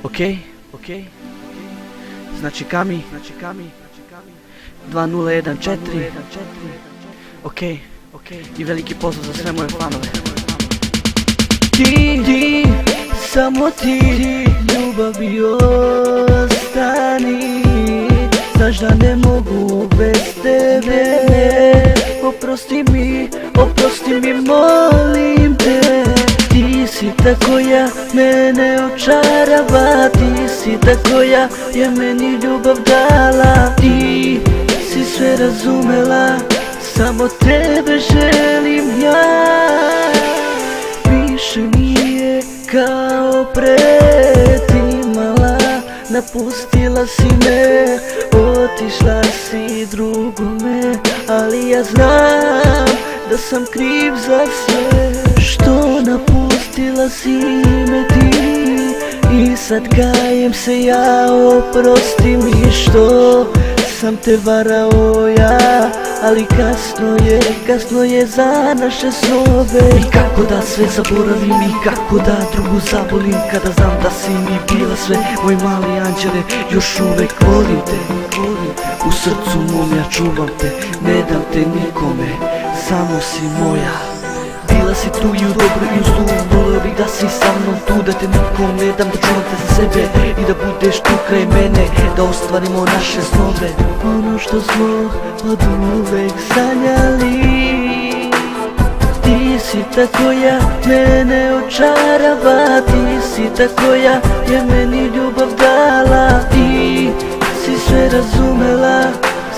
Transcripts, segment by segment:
Okej. Znači Kami 2014. Okej. I veliki pozdrav za sve moje fanove. Ti, samo ti, ljubavi ostani. Znaš da ne mogu bez tebe. Oprosti mi, molim te. Ti si ta koja mene očarava, ti si ta koja je meni ljubav dala. Ti si sve razumela, samo tebe želim ja. Više nije kao pre, ti mala, napustila si me, otišla si drugome. Ali ja znam da sam kriv za sve, što napustila si me ti. I sad kajem se ja, oprosti mi što sam te varao ja. Ali kasno je za naše snove. I kako da sve zaboravim i kako da drugu zavolim, kada znam da si mi bila sve. Moj mali anđele, još uvek volim te. U srcu mom ja čuvam te, ne dam te nikome, samo si moja. Bila si tu i u dobru i u zlu, volio bih da si sa mnom tu, da te nikom ne dam, da čuvam te za sebe i da budeš tu kraj mene, da ostvarimo naše snove. Ono što smo od uvek sanjali. Ti si ta koja mene očarava, ti si ta koja je meni ljubav dala. Ti si sve razumela,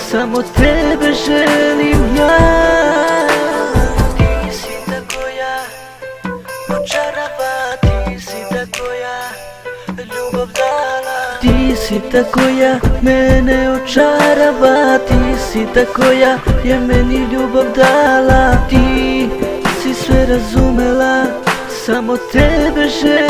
samo tebe želim ja. Ti si ta koja očarava, ti si ta koja ljubav dala. Ti si ta koja mene očarava, ti si ta koja je meni ljubav dala. Ti si sve razumela, samo tebe želim.